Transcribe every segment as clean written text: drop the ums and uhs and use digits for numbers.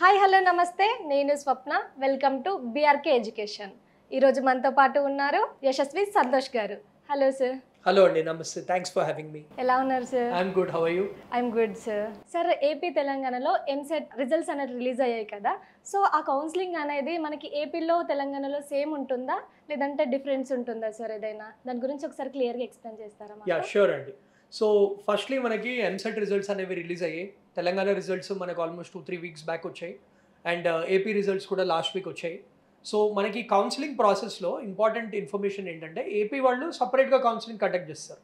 Hi hello నమస్తే నేను స్వప్న welcome to BRK education. ఈరోజు మనతో పాటు ఉన్నారు యశస్వి సంతోష్ గారు. Hello sir. హలో అండి, నమస్తే. Thanks for having me. ఎలా ఉన్నారు sir? I'm good. How are you? I'm good sir. Sir, AP తెలంగాణలో ఎంసెట్ రిజల్ట్స్ అనేది రిలీజ్ అయ్యాయి కదా, సో ఆ కౌన్సిలింగ్ అనేది మనకి ఏపీలో తెలంగాణలో సేమ్ ఉంటుందా లేదంటే డిఫరెన్స్ ఉంటుందా సార్? ఏదైనా దాని గురించి ఒకసారి క్లియర్గా ఎక్స్ప్లెయిన్ చేస్తారా? యా, షూర్ అండి. సో ఫస్ట్లీ మనకి ఎంసెట్ రిజల్ట్స్ అనేవి రిలీజ్ అయ్యాయి. తెలంగాణ రిజల్ట్స్ మనకు ఆల్మోస్ట్ 2-3 వీక్స్ బ్యాక్ వచ్చాయి అండ్ ఏపీ రిజల్ట్స్ కూడా లాస్ట్ వీక్ వచ్చాయి. సో మనకి కౌన్సిలింగ్ ప్రాసెస్లో ఇంపార్టెంట్ ఇన్ఫర్మేషన్ ఏంటంటే ఏపీ వాళ్ళు సపరేట్గా కౌన్సిలింగ్ కండక్ట్ చేస్తారు,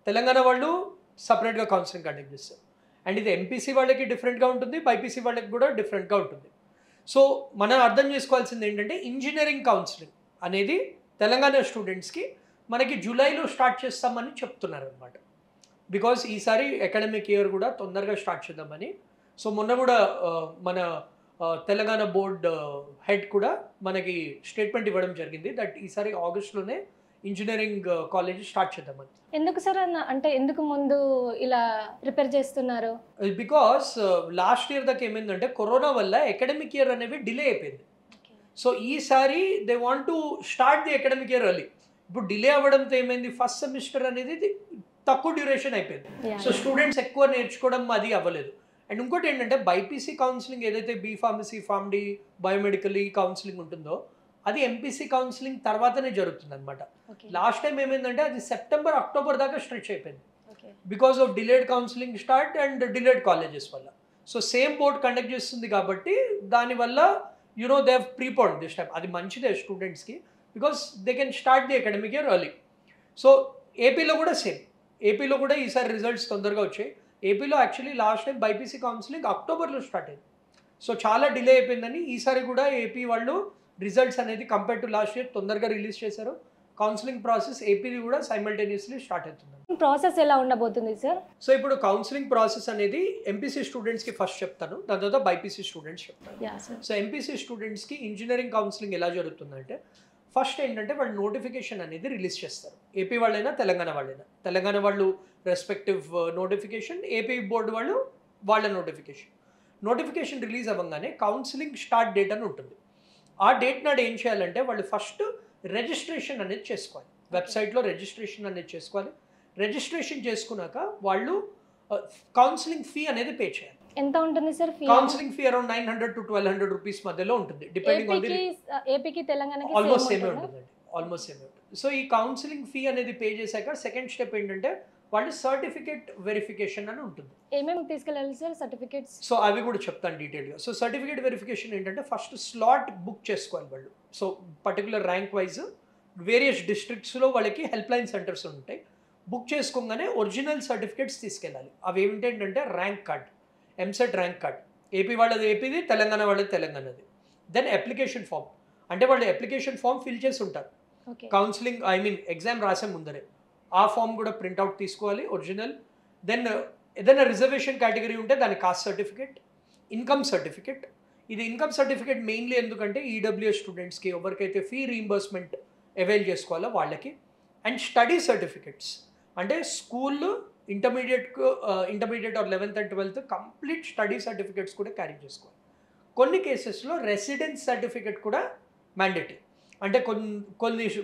తెలంగాణ వాళ్ళు సపరేట్గా కౌన్సిలింగ్ కండక్ట్ చేస్తారు. అండ్ ఇది ఎంపీసీ వాళ్ళకి డిఫరెంట్గా ఉంటుంది, బైపీసీ వాళ్ళకి కూడా డిఫరెంట్గా ఉంటుంది. సో మనం అర్థం చేసుకోవాల్సింది ఏంటంటే ఇంజనీరింగ్ కౌన్సిలింగ్ అనేది తెలంగాణ స్టూడెంట్స్కి మనకి జూలైలో స్టార్ట్ చేస్తామని చెప్తున్నారు అనమాట. బికాజ్ ఈసారి అకాడమిక్ ఇయర్ కూడా తొందరగా స్టార్ట్ చేద్దామని. సో మొన్న కూడా మన తెలంగాణ బోర్డ్ హెడ్ కూడా మనకి స్టేట్మెంట్ ఇవ్వడం జరిగింది దట్ ఈసారి ఆగస్ట్లోనే ఇంజనీరింగ్ కాలేజ్ స్టార్ట్ చేద్దామని. ఎందుకు సార్ అంటే ఎందుకు ముందు ఇలా ప్రిపేర్ చేస్తున్నారు? బికాస్ లాస్ట్ ఇయర్ దాకా ఏమైందంటే కరోనా వల్ల అకాడమిక్ ఇయర్ అనేవి డిలే అయిపోయింది. సో ఈసారి they want to start the academic year early. ఇప్పుడు డిలే అవ్వడంతో ఏమైంది, ఫస్ట్ సెమిస్టర్ అనేది తక్కువ డ్యూరేషన్ అయిపోయింది. సో స్టూడెంట్స్ ఎక్కువ నేర్చుకోవడం అది అవ్వలేదు. అండ్ ఇంకోటి ఏంటంటే బైపీసీ కౌన్సిలింగ్ ఏదైతే బీ ఫార్మసీ, ఫార్మడీ, బయోమెడికల్ ఈ కౌన్సిలింగ్ ఉంటుందో అది ఎంపీసీ కౌన్సిలింగ్ తర్వాతనే జరుగుతుంది అనమాట. లాస్ట్ టైం ఏమైందంటే అది సెప్టెంబర్, అక్టోబర్ దాకా స్ట్రెచ్ అయిపోయింది because of delayed counselling start and delayed colleges వల్ల. సో సేమ్ బోర్డ్ కండక్ట్ చేస్తుంది కాబట్టి దానివల్ల దే హ్యావ్ ప్రీపోన్డ్ దిస్ టైం. అది మంచిదే స్టూడెంట్స్కి because they can start the academic year early. So ఏపీలో కూడా సేమ్, ఏపీలో కూడా ఈసారి రిజల్ట్స్ తొందరగా వచ్చాయి. ఏపీలో actually last time BiPC counselling అక్టోబర్లో స్టార్ట్ అయింది. సో చాలా డిలే అయిపోయిందని ఈసారి కూడా ఏపీ వాళ్ళు రిజల్ట్స్ అనేది కంపేర్ టు లాస్ట్ ఇయర్ తొందరగా రిలీజ్ చేశారు. కౌన్సిలింగ్ ప్రాసెస్ ఏపీది కూడా సైమల్టేనియస్లీ స్టార్ట్ అవుతుంది. ప్రాసెస్ ఎలా ఉండబోతుంది సార్? సో ఇప్పుడు కౌన్సిలింగ్ ప్రాసెస్ అనేది ఎంపీసీ స్టూడెంట్స్కి ఫస్ట్ చెప్తాను, దాని తర్వాత బైపీసీ స్టూడెంట్స్ చెప్తాను. సో ఎంపీసీ స్టూడెంట్స్కి ఇంజనీరింగ్ కౌన్సిలింగ్ ఎలా జరుగుతుందంటే ఫస్ట్ ఏంటంటే వాళ్ళు నోటిఫికేషన్ అనేది రిలీజ్ చేస్తారు. ఏపీ వాళ్ళైనా తెలంగాణ వాళ్ళైనా, తెలంగాణ వాళ్ళు రెస్పెక్టివ్ నోటిఫికేషన్, ఏపీ బోర్డు వాళ్ళు వాళ్ళ నోటిఫికేషన్ రిలీజ్ అవ్వగానే కౌన్సిలింగ్ స్టార్ట్ డేట్ అని ఉంటుంది. ఆ డేట్ నాడు ఏం చేయాలంటే వాళ్ళు ఫస్ట్ రిజిస్ట్రేషన్ అనేది చేసుకోవాలి, వెబ్సైట్లో రిజిస్ట్రేషన్ అనేది చేసుకోవాలి. రిజిస్ట్రేషన్ చేసుకున్నాక వాళ్ళు కౌన్సిలింగ్ ఫీ అనేది పే చేయాలి. ఎంత ఉంటుంది sir fee? Counselling fee around 900 to 1200 rupees మధ్యలో ఉంటుంది, డిపెండింగ్ ఆన్ ది ఏపీకి తెలంగాణకి ఆల్మోస్ట్ సేమ్ ఉంటుందండి, ఆల్మోస్ట్ సేమ్ ఉంటుంది. సో ఈ కౌన్సిలింగ్ ఫీ అనేది పే చేశాక సెకండ్ స్టెప్ ఏంటంటే వాళ్ళు సర్టిఫికేట్ వెరిఫికేషన్ అని ఉంటుంది. ఏమేమి తీసుకెళ్ళాలి సార్ సర్టిఫికేట్స్? సో అవి కూడా చెప్తాను డీటెయిల్గా. సో సర్టిఫికేట్ వెరిఫికేషన్ ఏంటంటే ఫస్ట్ స్లాట్ బుక్ చేసుకోవాలి వాళ్ళు. So particular rank wise various డిస్ట్రిక్ట్స్లో వాళ్ళకి హెల్ప్ లైన్ సెంటర్స్ ఉంటాయి. బుక్ చేసుకోగానే ఒరిజినల్ సర్టిఫికేట్స్ తీసుకెళ్ళాలి. అవి ఏమిటంటే rank card, EAMCET rank card, AP వాళ్ళది ఏపీది, తెలంగాణ వాళ్ళది తెలంగాణది. దెన్ అప్లికేషన్ ఫామ్, అంటే వాళ్ళు అప్లికేషన్ ఫామ్ ఫిల్ చేసి ఉంటారు కౌన్సిలింగ్ ఎగ్జామ్ రాసే ముందరే. ఆ ఫామ్ కూడా ప్రింట్అవుట్ తీసుకోవాలి ఒరిజినల్. దెన్ ఏదైనా రిజర్వేషన్ కేటగిరీ ఉంటే దాని కాస్ట్ సర్టిఫికేట్, ఇన్కమ్ సర్టిఫికేట్. ఇది ఇన్కమ్ సర్టిఫికేట్ మెయిన్లీ ఎందుకంటే ఈడబ్ల్యూఎస్ స్టూడెంట్స్కి ఎవరికైతే ఫీ రీయింబర్స్మెంట్ అవైల్ చేసుకోవాలో వాళ్ళకి. అండ్ స్టడీ సర్టిఫికేట్స్ అంటే school intermediate or 11th and 12th complete study certificates కూడా క్యారీ చేసుకోవాలి. కొన్ని కేసెస్లో రెసిడెన్స్ సర్టిఫికేట్ కూడా మ్యాండేటరీ. అంటే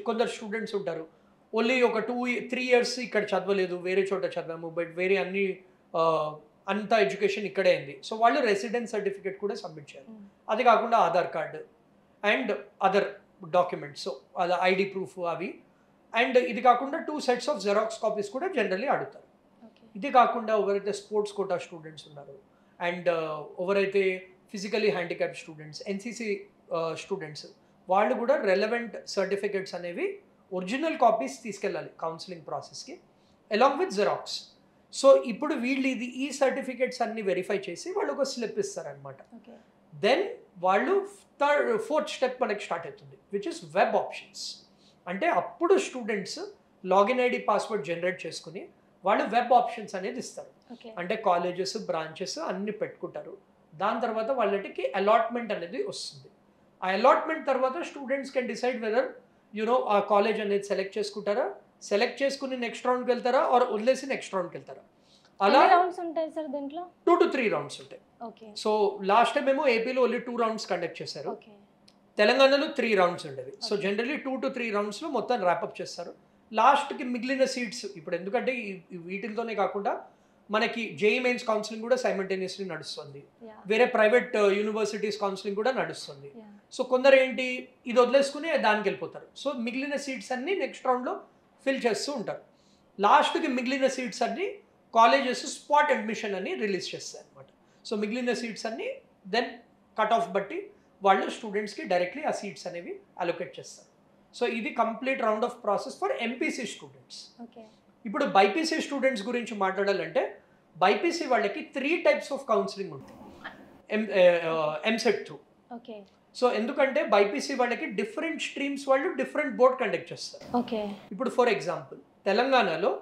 కొందరు స్టూడెంట్స్ ఉంటారు ఓన్లీ ఒక 2-3 years ఇక్కడ చదవలేదు, వేరే చోట చదివాము, బట్ వేరే అంత ఎడ్యుకేషన్ ఇక్కడే అయింది. సో వాళ్ళు రెసిడెన్స్ సర్టిఫికేట్ కూడా సబ్మిట్ చేయాలి. అది కాకుండా Aadhaar card and other documents, so అది ఐడి ప్రూఫ్ అవి. అండ్ ఇది కాకుండా 2 sets ఆఫ్ జెరాక్స్ కాపీస్ కూడా జనరల్లీ అడుగుతారు. ఇది కాకుండా ఎవరైతే స్పోర్ట్స్ కోటా స్టూడెంట్స్ ఉన్నారు అండ్ ఎవరైతే physically handicapped students, NCC students, వాళ్ళు కూడా రెలవెంట్ సర్టిఫికేట్స్ అనేవి ఒరిజినల్ కాపీస్ తీసుకెళ్ళాలి కౌన్సిలింగ్ ప్రాసెస్కి అలాంగ్ విత్ జెరాక్స్. సో ఇప్పుడు వీళ్ళు ఈ సర్టిఫికేట్స్ అన్ని వెరిఫై చేసి వాళ్ళు ఒక స్లిప్ ఇస్తారనమాట. దెన్ వాళ్ళు 4th స్టెప్ మనకి స్టార్ట్ అవుతుంది, విచ్ ఇస్ వెబ్ ఆప్షన్స్. అంటే అప్పుడు students login ID password generate చేసుకుని వాళ్ళు వెబ్ ఆప్షన్స్ అనేది ఇస్తారు. అంటే కాలేజెస్, బ్రాంచెస్ అన్ని పెట్టుకుంటారు. దాని తర్వాత వాళ్ళకి అలాట్మెంట్ అనేది వస్తుంది. ఆ అలాట్మెంట్ తర్వాత స్టూడెంట్స్ కెన్ డిసైడ్ వెదర్ ఆ కాలేజ్ అనేది సెలెక్ట్ చేసుకుంటారా, సెలెక్ట్ చేసుకుని నెక్స్ట్ రౌండ్కి వెళ్తారా, ఆర్ వదిలేసి నెక్స్ట్ రౌండ్కి వెళ్తారా. అలా రౌండ్స్ ఉంటాయి సార్ దీంట్లో? 2 to 3 రౌండ్స్ ఉంటాయి. ఓకే. సో లాస్ట్ టైం ఏమో ఏపీలో ఓన్లీ 2 రౌండ్స్ కండక్ట్ చేశారు. ఓకే. తెలంగాణలో 3 రౌండ్స్ ఉండేవి. So Okay. జనరల్లీ 2 to 3 రౌండ్స్లో మొత్తం ర్యాపప్ చేస్తారు. లాస్ట్కి మిగిలిన సీట్స్ ఇప్పుడు ఎందుకంటే ఈ వీటితోనే కాకుండా మనకి జేఈ మెయిన్స్ కౌన్సిలింగ్ కూడా సైమల్టేనియస్లీ నడుస్తుంది. యా. వేరే ప్రైవేట్ యూనివర్సిటీస్ కౌన్సిలింగ్ కూడా నడుస్తుంది. యా. సో కొందరు ఏంటి ఇది వదిలేసుకుని దానికి వెళ్ళిపోతారు. సో మిగిలిన సీట్స్ అన్ని నెక్స్ట్ రౌండ్లో ఫిల్ చేస్తూ ఉంటారు. లాస్ట్కి మిగిలిన సీట్స్ అన్ని కాలేజెస్ స్పాట్ అడ్మిషన్ అని రిలీజ్ చేస్తాయి అనమాట. సో మిగిలిన సీట్స్ అన్ని దెన్ కట్ ఆఫ్ బట్టి వాళ్ళు స్టూడెంట్స్కి డైరెక్ట్లీ ఆ సీట్స్ అనేవి అలొకేట్ చేస్తారు. సో ఇది complete round of process for MPC students. Okay. ఇప్పుడు బైపీసీ స్టూడెంట్స్ గురించి మాట్లాడాలంటే బైపీసీ వాళ్ళకి 3 types ఆఫ్ కౌన్సిలింగ్ ఉంటుంది ఎంసెట్ త్రూ. ఓకే. సో ఎందుకంటే బైపీసీ వాళ్ళకి డిఫరెంట్ స్ట్రీమ్స్ వాళ్ళు డిఫరెంట్ బోర్డ్ కండక్ట్ చేస్తారు. ఓకే. ఇప్పుడు ఫర్ ఎగ్జాంపుల్ తెలంగాణలో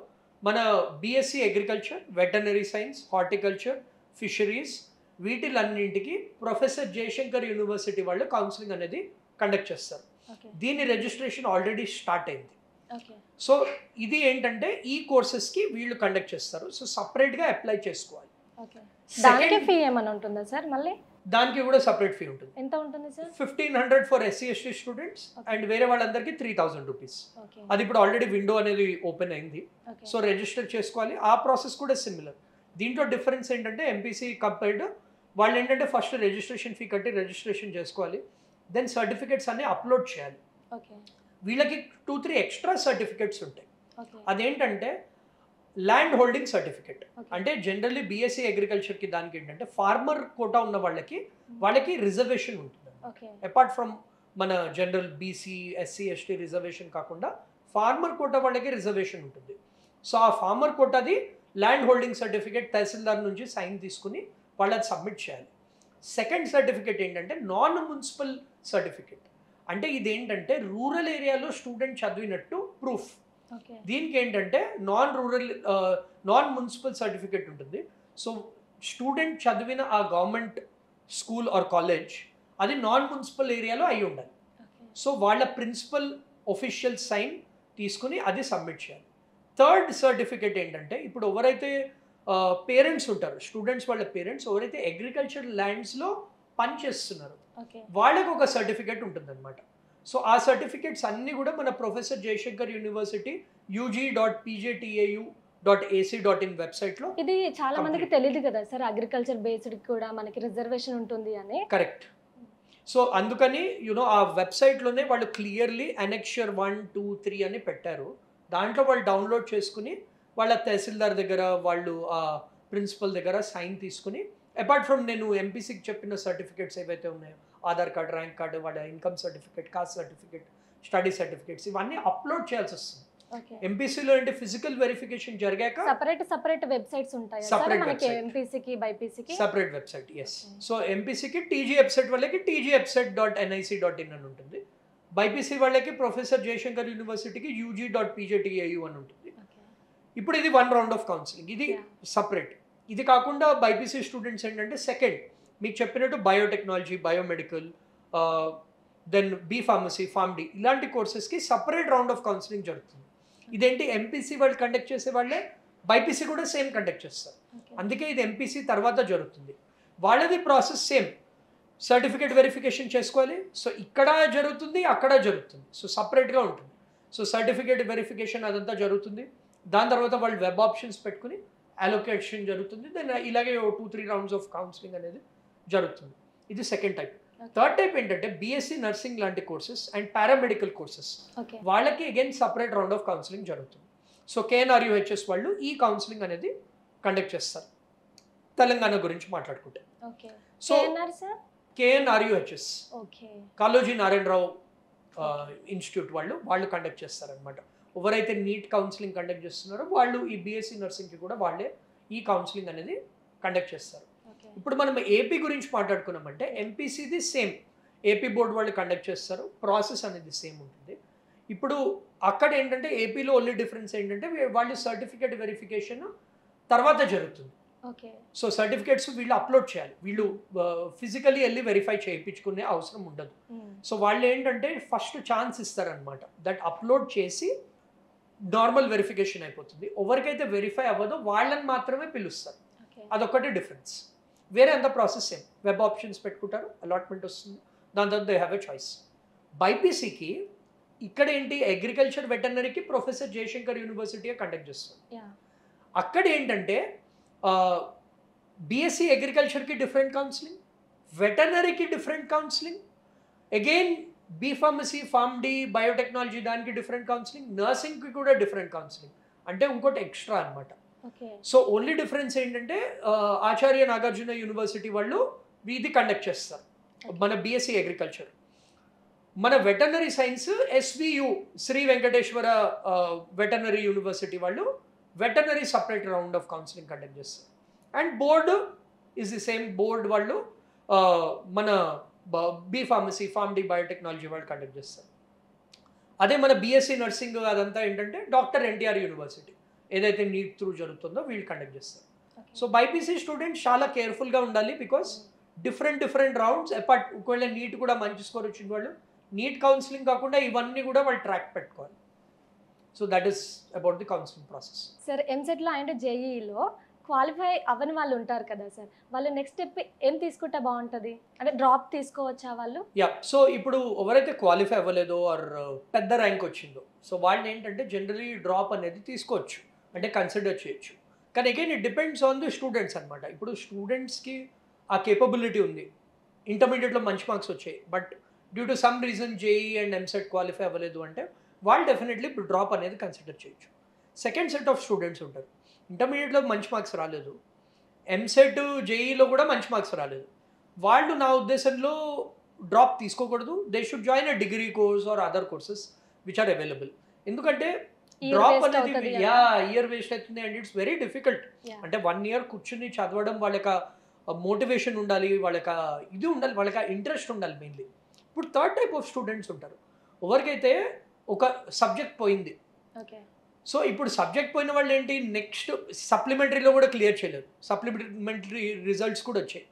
మన BSc agriculture, veterinary science, horticulture, fisheries వీటిలన్నింటికి ప్రొఫెసర్ జయశంకర్ యూనివర్సిటీ వాళ్ళు కౌన్సిలింగ్ అనేది కండక్ట్ చేస్తారు. ఓకే. దీని రిజిస్ట్రేషన్ ఆల్రెడీ స్టార్ట్ అయింది. ఓకే. సో ఇది ఏంటంటే ఈ కోర్సెస్కి వీళ్ళు కండక్ట్ చేస్తారు. సో సపరేట్గా అప్లై చేసుకోవాలి. ఓకే. దానికి ఫీ ఏమైనా ఉంటుందా సార్ మళ్ళీ? దానికి కూడా సపరేట్ ఫీ ఉంటుంది. ఎంత ఉంటుంది sir? 1500 for SC ST students and వేరే వాళ్ళందరికీ 3000 రూపీస్. ఓకే. అది ఇప్పుడు ఆల్రెడీ విండో అనేది ఓపెన్ అయింది. ఓకే. సో రిజిస్టర్ చేసుకోవాలి. ఆ ప్రాసెస్ కూడా సిమిలర్. దీంట్లో డిఫరెన్స్ ఏంటంటే ఎంపీసీ కంపేర్డ్ వాళ్ళు ఏంటంటే ఫస్ట్ రిజిస్ట్రేషన్ ఫీ కట్టి రిజిస్ట్రేషన్ చేసుకోవాలి. దెన్ సర్టిఫికేట్స్ అన్ని అప్లోడ్ చేయాలి. ఓకే. వీళ్ళకి 2-3 ఎక్స్ట్రా సర్టిఫికేట్స్ ఉంటాయి. ఓకే. అదేంటంటే ల్యాండ్ హోల్డింగ్ సర్టిఫికేట్. ఓకే. అంటే జనరల్లీ బీఎస్సీ అగ్రికల్చర్కి దానికి ఏంటంటే ఫార్మర్ కోటా ఉన్న వాళ్ళకి రిజర్వేషన్ ఉంటుంది. ఓకే. అపార్ట్ ఫ్రమ్ మన general BC SC ST reservation కాకుండా ఫార్మర్ కోటా వాళ్ళకి రిజర్వేషన్ ఉంటుంది. సో ఆ ఫార్మర్ కోటాది ల్యాండ్ హోల్డింగ్ సర్టిఫికేట్ తహసీల్దార్ నుంచి సైన్ తీసుకుని వాళ్ళు అది సబ్మిట్ చేయాలి. సెకండ్ సర్టిఫికేట్ ఏంటంటే నాన్ మున్సిపల్ సర్టిఫికేట్. అంటే ఇదేంటంటే రూరల్ ఏరియాలో స్టూడెంట్ చదివినట్టు ప్రూఫ్. ఓకే. దీనికి ఏంటంటే నాన్ మున్సిపల్ సర్టిఫికేట్ ఉంటుంది. సో స్టూడెంట్ చదివిన ఆ గవర్నమెంట్ స్కూల్ ఆర్ కాలేజ్ అది నాన్ మున్సిపల్ ఏరియాలో అయి ఉండాలి. ఓకే. సో వాళ్ళ ప్రిన్సిపల్ ఒఫిషియల్ సైన్ తీసుకుని అది సబ్మిట్ చేయాలి. థర్డ్ సర్టిఫికేట్ ఏంటంటే ఇప్పుడు ఎవరైతే పేరెంట్స్ ఉంటారు స్టూడెంట్స్ వాళ్ళ పేరెంట్స్ ఎవరైతే అగ్రికల్చర్ ల్యాండ్స్లో పనిచేస్తున్నారు ఓకే. వాళ్ళకు ఒక సర్టిఫికేట్ ఉంటుందన్నమాట. సో ఆ సర్టిఫికేట్స్ అన్నీ కూడా మన ప్రొఫెసర్ జయశంకర్ యూనివర్సిటీ ug.pjtau.ac.in వెబ్సైట్లో. ఇది చాలా మందికి తెలియదు కదా సార్ అగ్రికల్చర్ బేస్డ్ కూడా మనకి రిజర్వేషన్ ఉంటుంది అని. కరెక్ట్. సో అందుకని ఆ వెబ్సైట్లోనే వాళ్ళు క్లియర్లీ అనెక్షర్ 1, 2, 3 అని పెట్టారు. దాంట్లో వాళ్ళు డౌన్లోడ్ చేసుకుని వాళ్ళ తహసీల్దార్ దగ్గర వాళ్ళు ఆ ప్రిన్సిపల్ దగ్గర సైన్ తీసుకుని అపార్ట్ ఫ్రమ్ నేను ఎంపీసీకి చెప్పిన సర్టిఫికేట్స్ ఏవైతే ఉన్నాయో ఆధార్ కార్డ్, ర్యాంక్ కార్డు, వాళ్ళ income certificate, caste certificate, study certificates ఇవన్నీ అప్లోడ్ చేయాల్సి వస్తుంది. ఓకే. ఎంపీసీలో అంటే ఫిజికల్ వెరిఫికేషన్ జరిగాక సెపరేట్ వెబ్సైట్స్ ఉంటాయి సార్ Separate మనకి website. ఎంపీసీకి బైపీసీకి? Separate website. Yes. Okay. So ఎంపీసీకి టీజీఎబ్సెట్ వాళ్ళకి tgepset.nic.in అని ఉంటుంది. బైపీసీ వాళ్ళకి ప్రొఫెసర్ జయశంకర్ యూనివర్సిటీకి ug.pjtau అని ఉంటుంది. ఓకే. ఇప్పుడు ఇది 1 రౌండ్ ఆఫ్ కౌన్సిలింగ్. ఇది Yeah. సపరేట్. ఇది కాకుండా బైపీసీ స్టూడెంట్స్ ఏంటంటే సెకండ్ మీకు చెప్పినట్టు biotechnology, biomedical, then B pharmacy, Pharm D ఇలాంటి కోర్సెస్కి సపరేట్ రౌండ్ ఆఫ్ కౌన్సిలింగ్ జరుగుతుంది. ఇదేంటి ఎంపీసీ వాళ్ళు కండక్ట్ చేసే వాళ్ళే బైపీసీ కూడా సేమ్ కండక్ట్ చేస్తారు. ఓకే. అందుకే ఇది ఎంపీసీ తర్వాత జరుగుతుంది. వాళ్ళది ప్రాసెస్ సేమ్. సర్టిఫికేట్ వెరిఫికేషన్ చేసుకోవాలి. సో ఇక్కడ జరుగుతుంది, అక్కడ జరుగుతుంది. సో సపరేట్గా ఉంటుంది. సో సర్టిఫికేట్ వెరిఫికేషన్ అదంతా జరుగుతుంది. దాని తర్వాత వాళ్ళు వెబ్ ఆప్షన్స్ పెట్టుకుని అలొకేషన్ జరుగుతుంది. దెన్ ఇలాగే 2-3 రౌండ్స్ ఆఫ్ కౌన్సిలింగ్ అనేది జరుగుతుంది. ఇది సెకండ్ టైప్. థర్డ్ టైప్ ఏంటంటే బీఎస్సీ నర్సింగ్ లాంటి courses and paramedical courses okay. వాళ్ళకి again separate round of counselling జరుగుతుంది. సో కేఎన్ఆర్యుహెచ్ఎస్ వాళ్ళు ఈ కౌన్సిలింగ్ అనేది కండక్ట్ చేస్తారు. తెలంగాణ గురించి మాట్లాడుకుంటే okay. So KNR sir? KNRUHS okay. Kaloji Narayanarao institute వాళ్ళు కండక్ట్ చేస్తారనమాట. ఎవరైతే నీట్ కౌన్సిలింగ్ కండక్ట్ చేస్తున్నారో వాళ్ళు ఈ బీఎస్సీ నర్సింగ్కి కూడా వాళ్ళే ఈ కౌన్సిలింగ్ అనేది కండక్ట్ చేస్తారు. ఓకే. ఇప్పుడు మనం ఏపీ గురించి మాట్లాడుకున్నామంటే ఎంపీసీది సేమ్. ఏపీ బోర్డు వాళ్ళు కండక్ట్ చేస్తారు. ప్రాసెస్ అనేది సేమ్ ఉంటుంది. ఇప్పుడు అక్కడ ఏంటంటే ఏపీలో ఓన్లీ డిఫరెన్స్ ఏంటంటే వాళ్ళు సర్టిఫికేట్ వెరిఫికేషన్ తర్వాత జరుగుతుంది. ఓకే. సో సర్టిఫికేట్స్ వీళ్ళు అప్లోడ్ చేయాలి. వీళ్ళు ఫిజికలీ వెళ్ళి వెరిఫై చేయించుకునే అవసరం ఉండదు. సో వాళ్ళు ఏంటంటే ఫస్ట్ ఛాన్స్ ఇస్తారనమాట. దట్ అప్లోడ్ చేసి నార్మల్ వెరిఫికేషన్ అయిపోతుంది. ఎవరికైతే వెరిఫై అవ్వదో వాళ్ళని మాత్రమే పిలుస్తారు. అదొక్కటే డిఫరెన్స్. వేరే అంత ప్రాసెస్ సేమ్. వెబ్ ఆప్షన్స్ పెట్టుకుంటారు, అలాట్మెంట్ వస్తుంది, దాని తర్వాత దే హ్యావ్ ఎ చాయిస్. బైపీసీకి ఇక్కడ ఏంటి, అగ్రికల్చర్ వెటర్నరీకి ప్రొఫెసర్ జయశంకర్ యూనివర్సిటీ కండక్ట్ చేస్తారు. అక్కడ ఏంటంటే బీఎస్సీ అగ్రికల్చర్కి డిఫరెంట్ కౌన్సిలింగ్, వెటర్నరీకి different counselling, again B pharmacy, pharm D, biotechnology దానికి డిఫరెంట్ కౌన్సిలింగ్, నర్సింగ్కి కూడా డిఫరెంట్ కౌన్సిలింగ్, అంటే ఇంకోటి ఎక్స్ట్రా అనమాట. సో ఓన్లీ డిఫరెన్స్ ఏంటంటే ఆచార్య నాగార్జున యూనివర్సిటీ వాళ్ళు ఇది కండక్ట్ చేస్తారు మన బీఎస్సీ అగ్రికల్చర్. మన veterinary science SVU Sri Venkateswara veterinary university వాళ్ళు veterinary separate round of counselling conduct చేస్తారు. And board is the same, board వాళ్ళు మన B pharmacy, pharm D, biotechnology వాళ్ళు కండక్ట్ చేస్తారు. అదే మన బీఎస్సీ నర్సింగ్ అదంతా ఏంటంటే డాక్టర్ ఎన్టీఆర్ యూనివర్సిటీ ఏదైతే నీట్ త్రూ జరుగుతుందో వీళ్ళు కండక్ట్ చేస్తారు. సో బైపీసీ స్టూడెంట్స్ చాలా కేర్ఫుల్గా ఉండాలి, బికాస్ డిఫరెంట్ రౌండ్స్. అపార్ట్ ఒకవేళ నీట్ కూడా మంచి స్కోర్ వచ్చిన వాళ్ళు నీట్ కౌన్సిలింగ్ కాకుండా ఇవన్నీ కూడా వాళ్ళు ట్రాక్ పెట్టుకోవాలి. So that is about the counselling process. Sir ఎంసెట్లో అండ్ జేఈలో క్వాలిఫై అవ్వని వాళ్ళు ఉంటారు కదా సార్, వాళ్ళు నెక్స్ట్ స్టెప్ ఏం తీసుకుంటే బాగుంటుంది, అంటే డ్రాప్ తీసుకోవచ్చా వాళ్ళు? సో ఇప్పుడు ఎవరైతే క్వాలిఫై అవ్వలేదో ఆర్ పెద్ద ర్యాంక్ వచ్చిందో, సో వాళ్ళు ఏంటంటే జనరలీ డ్రాప్ అనేది తీసుకోవచ్చు, అంటే కన్సిడర్ చేయొచ్చు. కానీ again it depends on the students అనమాట. ఇప్పుడు స్టూడెంట్స్కి ఆ కేపబిలిటీ ఉంది, ఇంటర్మీడియట్లో మంచి మార్క్స్ వచ్చాయి, but due to some reason JEE and EAMCET qualify అవ్వలేదు అంటే వాళ్ళు డెఫినెట్లీ ఇప్పుడు డ్రాప్ అనేది కన్సిడర్ చేయొచ్చు. సెకండ్ సెట్ ఆఫ్ స్టూడెంట్స్ ఉంటారు, ఇంటర్మీడియట్లో మంచి మార్క్స్ రాలేదు, ఎంసెట్ జేఈలో కూడా మంచి మార్క్స్ రాలేదు, వాళ్ళు నా ఉద్దేశంలో డ్రాప్ తీసుకోకూడదు. They should join a degree course or other courses which are available. ఎందుకంటే డ్రాప్ అనేది ఇయర్ వేస్ట్ అవుతుంది అండ్ ఇట్స్ వెరీ డిఫికల్ట్. అంటే 1 year కూర్చుని చదవడం, వాళ్ళకి మోటివేషన్ ఉండాలి, వాళ్ళకి ఇది ఉండాలి, వాళ్ళకి ఇంట్రెస్ట్ ఉండాలి మెయిన్లీ. ఇప్పుడు థర్డ్ టైప్ ఆఫ్ స్టూడెంట్స్ ఉంటారు, ఎవరికైతే ఒక సబ్జెక్ట్ పోయింది. సో ఇప్పుడు సబ్జెక్ట్ పోయిన వాళ్ళు ఏంటి, నెక్స్ట్ సప్లిమెంటరీలో కూడా క్లియర్ చేయలేదు, సప్లిమెంటరీ రిజల్ట్స్ కూడా వచ్చాయి,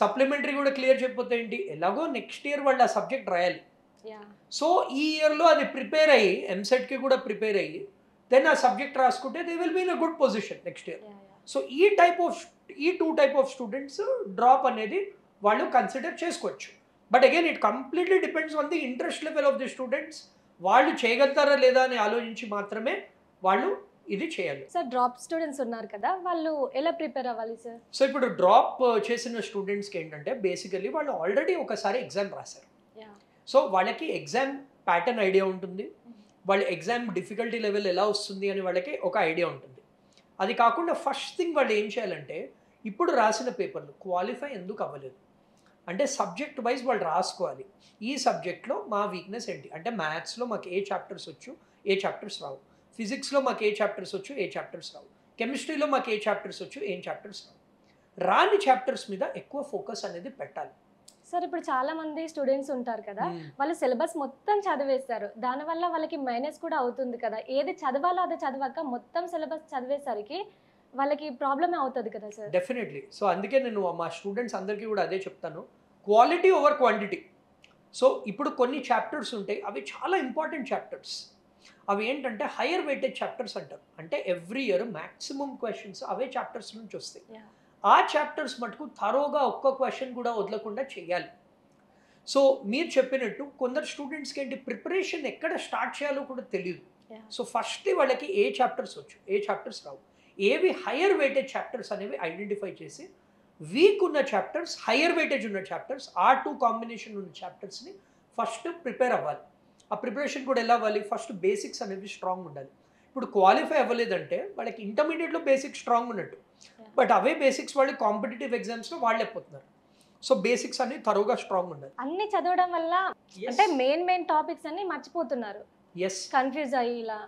సప్లిమెంటరీ కూడా క్లియర్ చేయకపోతే ఏంటి, ఎలాగో నెక్స్ట్ ఇయర్ వాళ్ళు ఆ సబ్జెక్ట్ రాయాలి. సో ఈ ఇయర్లో అది ప్రిపేర్ అయ్యి ఎంసెట్కి కూడా ప్రిపేర్ అయ్యి దెన్ ఆ సబ్జెక్ట్ రాసుకుంటే they will be in a good position next year. So ఈ two type of students drop అనేది వాళ్ళు కన్సిడర్ చేసుకోవచ్చు. But again it completely depends on the interest level of the students. వాళ్ళు చేయగలుగుతారా లేదా అని ఆలోచించి మాత్రమే వాళ్ళు ఇది చేయాలి. సార్ డ్రాప్ స్టూడెంట్స్ ఉన్నారు కదా, వాళ్ళు ఎలా ప్రిపేర్ అవ్వాలి సార్? సో ఇప్పుడు డ్రాప్ చేసిన స్టూడెంట్స్కి ఏంటంటే బేసికలీ వాళ్ళు ఆల్రెడీ ఒకసారి ఎగ్జామ్ రాశారు. సో వాళ్ళకి ఎగ్జామ్ ప్యాటర్న్ ఐడియా ఉంటుంది, వాళ్ళ ఎగ్జామ్ డిఫికల్టీ లెవెల్ ఎలా వస్తుంది అని వాళ్ళకి ఒక ఐడియా ఉంటుంది. అది కాకుండా ఫస్ట్ థింగ్ వాళ్ళు ఏం చేయాలంటే, ఇప్పుడు రాసిన పేపర్లు క్వాలిఫై ఎందుకు అవ్వలేదు అంటే సబ్జెక్ట్ వైజ్ వాళ్ళు రాసుకోవాలి. ఈ సబ్జెక్ట్లో మా వీక్నెస్ ఏంటి అంటే, మ్యాథ్స్లో మాకు ఏ చాప్టర్స్ వచ్చు, ఏ చాప్టర్స్ రావు, ఫిజిక్స్లో మాకు ఏ చాప్టర్స్ వచ్చు, ఏ చాప్టర్స్ రావు, కెమిస్ట్రీలో మాకు ఏ చాప్టర్స్ వచ్చు, ఏం చాప్టర్స్ రావు. రాని చాప్టర్స్ మీద ఎక్కువ ఫోకస్ అనేది పెట్టాలి. సార్ ఇప్పుడు చాలా మంది స్టూడెంట్స్ ఉంటారు కదా, వాళ్ళు సిలబస్ మొత్తం చదివేస్తారు, దానివల్ల వాళ్ళకి మైనస్ కూడా అవుతుంది కదా. ఏది చదవాలో అది చదవక మొత్తం సిలబస్ చదివేసరికి వాళ్ళకి ప్రాబ్లమే అవుతుంది కదా సార్. డెఫినెట్లీ. సో అందుకే నేను మా స్టూడెంట్స్ అందరికీ కూడా అదే చెప్తాను, క్వాలిటీ ఓవర్ క్వాంటిటీ. సో ఇప్పుడు కొన్ని చాప్టర్స్ ఉంటాయి, అవి చాలా ఇంపార్టెంట్ చాప్టర్స్. అవి ఏంటంటే హయ్యర్ వెయిటేజ్ చాప్టర్స్ అంటారు. అంటే ఎవ్రీ ఇయర్ మ్యాక్సిమం క్వశ్చన్స్ అవే చాప్టర్స్ నుంచి వస్తాయి. ఆ చాప్టర్స్ మటుకు థరోగా ఒక్క క్వశ్చన్ కూడా వదలకుండా చేయాలి. సో మీరు చెప్పినట్టు కొందరు స్టూడెంట్స్కి ఏంటి, ప్రిపరేషన్ ఎక్కడ స్టార్ట్ చేయాలో కూడా తెలియదు. సో ఫస్ట్ వాళ్ళకి ఏ చాప్టర్స్ వచ్చు, ఏ చాప్టర్స్ రావు, ఏవి హయ్యర్ వెయిటేజ్ చాప్టర్స్ అనేవి ఐడెంటిఫై చేసి వీక్ ఉన్న చాప్టర్స్, హయ్యర్ వెయిటేజ్ ఉన్న చాప్టర్స్, ఆ 2 కాంబినేషన్ ఉన్న చాప్టర్స్ని ఫస్ట్ ప్రిపేర్ అవ్వాలి. ఆ ప్రిపరేషన్ కూడా ఎలా అవ్వాలి, ఫస్ట్ బేసిక్స్ అనేవి స్ట్రాంగ్ ఉండాలి. ఇప్పుడు క్వాలిఫై అవ్వలేదంటే వాళ్ళకి ఇంటర్మీడియట్లో బేసిక్స్ స్ట్రాంగ్ ఉన్నట్టు, బట్ అవే బేసిక్స్ వాళ్ళు కాంపిటేటివ్ ఎగ్జామ్స్లో వాళ్ళైపోతున్నారు. సో బేసిక్స్ అన్ని థరోగా స్ట్రాంగ్ ఉండాలి. అన్ని చదవడం వల్ల అంటే మెయిన్ టాపిక్స్ అన్ని మర్చిపోతున్నారు, కన్ఫ్యూజ్ అయ్యి ఇలా.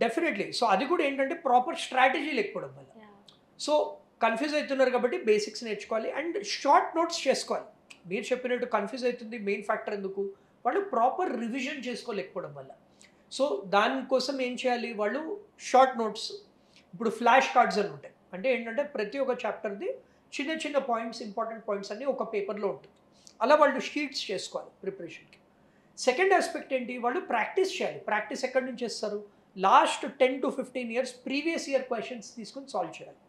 డెఫినెట్లీ. సో అది కూడా ఏంటంటే ప్రాపర్ స్ట్రాటజీ లేకపోవడం వల్ల. సో కన్ఫ్యూజ్ అవుతున్నారు కాబట్టి బేసిక్స్ నేర్చుకోవాలి అండ్ షార్ట్ నోట్స్ చేసుకోవాలి. మీరు చెప్పినట్టు కన్ఫ్యూజ్ అవుతుంది మెయిన్ ఫ్యాక్టర్ ఎందుకు, వాళ్ళు ప్రాపర్ రివిజన్ చేసుకోలేకపోవడం వల్ల. సో దానికోసం ఏం చేయాలి, వాళ్ళు షార్ట్ నోట్స్, ఇప్పుడు ఫ్లాష్ కార్డ్స్ అని ఉంటాయి. అంటే ఏంటంటే ప్రతి ఒక్క చాప్టర్ది చిన్న చిన్న పాయింట్స్, ఇంపార్టెంట్ పాయింట్స్ అన్నీ ఒక పేపర్లో ఉంటుంది. అలా వాళ్ళు షీట్స్ చేసుకోవాలి ప్రిపరేషన్కి. సెకండ్ ఆస్పెక్ట్ ఏంటి, వాళ్ళు ప్రాక్టీస్ చేయాలి. ప్రాక్టీస్ ఎక్కడి నుంచి చేస్తారు, last 10 to 15 years previous year questions తీసుకుని సాల్వ్ చేయాలి.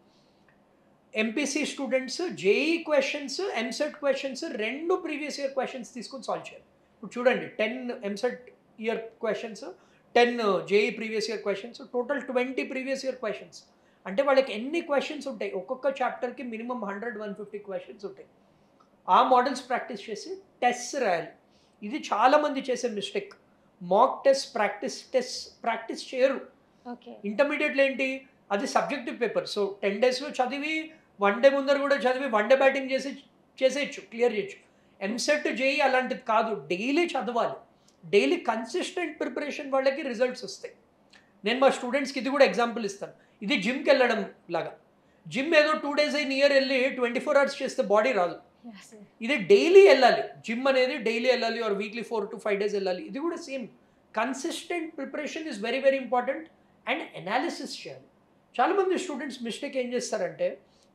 MPC students JEE questions, EAMCET questions రెండు ప్రీవియస్ ఇయర్ క్వశ్చన్స్ తీసుకుని సాల్వ్ చేయాలి. ఇప్పుడు చూడండి 10 EAMCET year questions, 10 JEE previous year questions, total 20 previous year questions. అంటే వాళ్ళకి ఎన్ని క్వశ్చన్స్ ఉంటాయి, ఒక్కొక్క చాప్టర్కి మినిమం 100-150 క్వశ్చన్స్ ఉంటాయి. ఆ మోడల్స్ ప్రాక్టీస్ చేసి టెస్ట్ రాయాలి. ఇది చాలామంది చేసే మిస్టేక్. మాక్ టెస్ట్ ప్రాక్టీస్ చేయరు. ఓకే. ఇంటర్మీడియట్లో ఏంటి, అది సబ్జెక్టివ్ పేపర్. సో 10 డేస్లో చదివి 1 డే ముందర కూడా చదివి 1 డే బ్యాటింగ్ చేసేయచ్చు, క్లియర్ చేయొచ్చు. ఎంసెట్ జేఈ అలాంటిది కాదు, డైలీ చదవాలి. డైలీ కన్సిస్టెంట్ ప్రిపరేషన్ వాళ్ళకి రిజల్ట్స్ వస్తాయి. నేను మా స్టూడెంట్స్కి ఇది కూడా ఎగ్జాంపుల్ ఇస్తాను. ఇది జిమ్కి వెళ్ళడం లాగా. జిమ్ ఏదో 2 days ఇన్ ఇయర్ వెళ్ళి 24 hours చేస్తే బాడీ రాదు. ఇది డైలీ వెళ్ళాలి. జిమ్ అనేది డైలీ వెళ్ళాలి, ఆర్ వీక్లీ 4 to 5 days వెళ్ళాలి. ఇది కూడా same. Consistent preparation is very very important. And analysis చేయాలి. చాలామంది స్టూడెంట్స్ మిస్టేక్ ఏం చేస్తారంటే,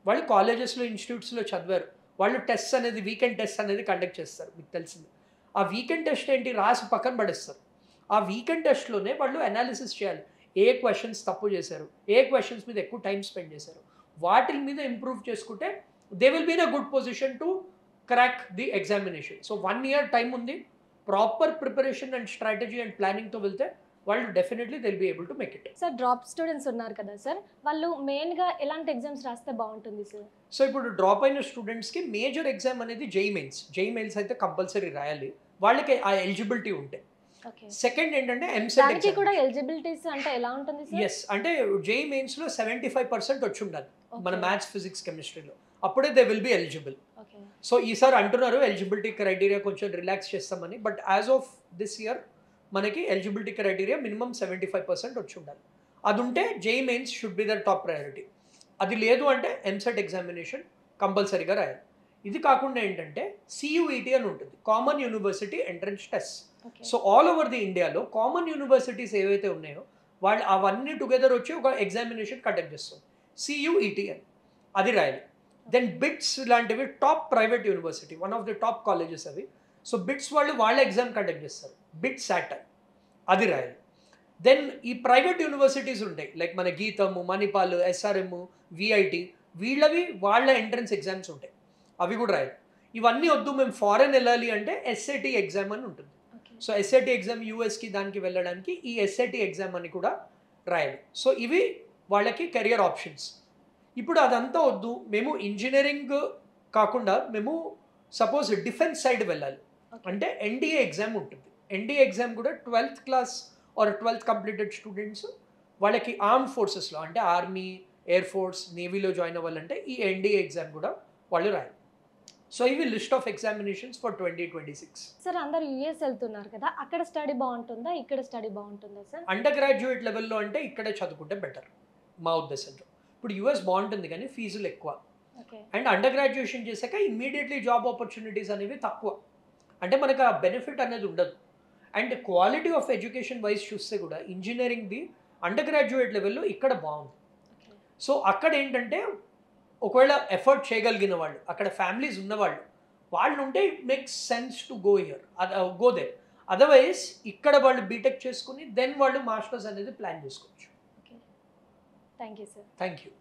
వాళ్ళు కాలేజెస్లో ఇన్స్టిట్యూట్స్లో చదివారు, వాళ్ళు టెస్ట్ అనేది వీకెండ్ టెస్ట్ అనేది కండక్ట్ చేస్తారు. మీకు తెలిసింది. ఆ వీకెండ్ టెస్ట్ ఏంటి, రాసి పక్కన పడేస్తారు. ఆ వీకెండ్ టెస్ట్లోనే వాళ్ళు అనాలిసిస్ చేయాలి. ఏ క్వశ్చన్స్ తప్పు చేశారు, ఏ క్వశ్చన్స్ మీద ఎక్కువ టైం స్పెండ్ చేశారు, వాటి మీద ఇంప్రూవ్ చేసుకుంటే they will be in a good position to crack the examination. So 1 year time ఉంది. Proper preparation and strategy and ప్లానింగ్తో వెళ్తే వాళ్ళు definitely they will be able to make it. Sir drop students ఉన్నారు కదా sir, వాళ్ళు మెయిన్గా ఎలాంటి exams రాస్తే బాగుంటుంది సార్? సో ఇప్పుడు డ్రాప్ అయిన స్టూడెంట్స్కి మేజర్ ఎగ్జామ్ అనేది జేఈ మెయిన్స్ అయితే కంపల్సరీ రాయాలి. వాళ్ళకి ఆ ఎలిజిబిలిటీ ఉంటే. సెకండ్ ఏంటంటే ఎంసెట్ దానికి కూడా ఎలిజిబిలిటీస్ అంటే ఎలా ఉంటుంది సార్? ఎస్, అంటే జేఈ మెయిన్స్లో 75% వచ్చి ఉండాలి మన మ్యాథ్స్, ఫిజిక్స్, కెమిస్ట్రీలో. అప్పుడే they will be eligible. So ఈసారి అంటున్నారు ఎలిజిబిలిటీ క్రైటీరియా కొంచెం రిలాక్స్ చేస్తామని. But as of this year మనకి ఎలిజిబిలిటీ క్రైటీరియా మినిమం 75% వచ్చి ఉండాలి. అది ఉంటే JEE mains should be the top priority. అది లేదు అంటే ఎంసెట్ ఎగ్జామినేషన్ కంపల్సరీగా రాయాలి. ఇది కాకుండా ఏంటంటే సియుఈటీ అని ఉంటుంది, common university entrance test. So all over the ఇండియాలో కామన్ యూనివర్సిటీస్ ఏవైతే ఉన్నాయో వాళ్ళు అవన్నీ టుగెదర్ వచ్చి ఒక ఎగ్జామినేషన్ కండక్ట్ చేస్తుంది, సియుఈటీ అని. అది రాయాలి. దెన్ బిట్స్ లాంటివి top private university, one of the top colleges అవి. సో బిట్స్ వాళ్ళు వాళ్ళ ఎగ్జామ్ కండక్ట్ చేస్తారు, బిట్ సాట్, అది రాయాలి. దెన్ ఈ ప్రైవేట్ యూనివర్సిటీస్ ఉంటాయి, లైక్ మన గీతము, మణిపాల్, ఎస్ఆర్ఎం, విఐటి, వీళ్ళవి వాళ్ళ ఎంట్రన్స్ ఎగ్జామ్స్ ఉంటాయి, అవి కూడా రాయాలి. ఇవన్నీ వద్దు, మేము ఫారెన్ వెళ్ళాలి అంటే ఎస్ఏటి ఎగ్జామ్ అని ఉంటుంది. సో ఎస్ఏటి ఎగ్జామ్ యూఎస్కి దానికి వెళ్ళడానికి ఈ ఎస్ఏటి ఎగ్జామ్ అని కూడా రాయాలి. సో ఇవి వాళ్ళకి కెరియర్ ఆప్షన్స్. ఇప్పుడు అదంతా వద్దు, మేము ఇంజనీరింగ్ కాకుండా మేము సపోజ్ డిఫెన్స్ సైడ్ వెళ్ళాలి అంటే ఎన్డీఏ ఎగ్జామ్ ఉంటుంది. ఎన్డీఏ ఎగ్జామ్ కూడా 12th class or 12th completed students వాళ్ళకి ఆర్మ్ ఫోర్సెస్లో అంటే ఆర్మీ, ఎయిర్ ఫోర్స్, నేవీలో జాయిన్ అవ్వాలంటే ఈ ఎన్డీఏ ఎగ్జామ్ కూడా వాళ్ళు రాయాలి. సో ఇవి list of examinations for 2026. Sir అందరు యూఎస్ వెళ్తున్నారు కదా, అక్కడ స్టడీ బాగుంటుందా, ఇక్కడ స్టడీ బాగుంటుందా సార్? అండర్ గ్రాడ్యుయేట్ లెవెల్లో అంటే ఇక్కడే చదువుకుంటే బెటర్ మా ఉద్దేశంలో. ఇప్పుడు యూఎస్ బాగుంటుంది కానీ ఫీజులు ఎక్కువ. అండ్ అండర్ గ్రాడ్యుయేషన్ చేశాక ఇమ్మీడియట్లీ జాబ్ ఆపర్చునిటీస్ అనేవి తక్కువ, అంటే మనకు ఆ బెనిఫిట్ అనేది ఉండదు. And quality of education wise చూస్తే కూడా ఇంజనీరింగ్ది అండర్ గ్రాడ్యుయేట్ లెవెల్లో ఇక్కడ బాగుంది. సో అక్కడ ఏంటంటే ఒకవేళ ఎఫర్ట్ చేయగలిగిన వాళ్ళు, అక్కడ ఫ్యామిలీస్ ఉన్నవాళ్ళు, వాళ్ళు ఉంటే it makes sense to go there. Otherwise ఇక్కడ వాళ్ళు బీటెక్ చేసుకుని దెన్ వాళ్ళు మాస్టర్స్ అనేది ప్లాన్ చేసుకోవచ్చు. Thank you sir. Thank you.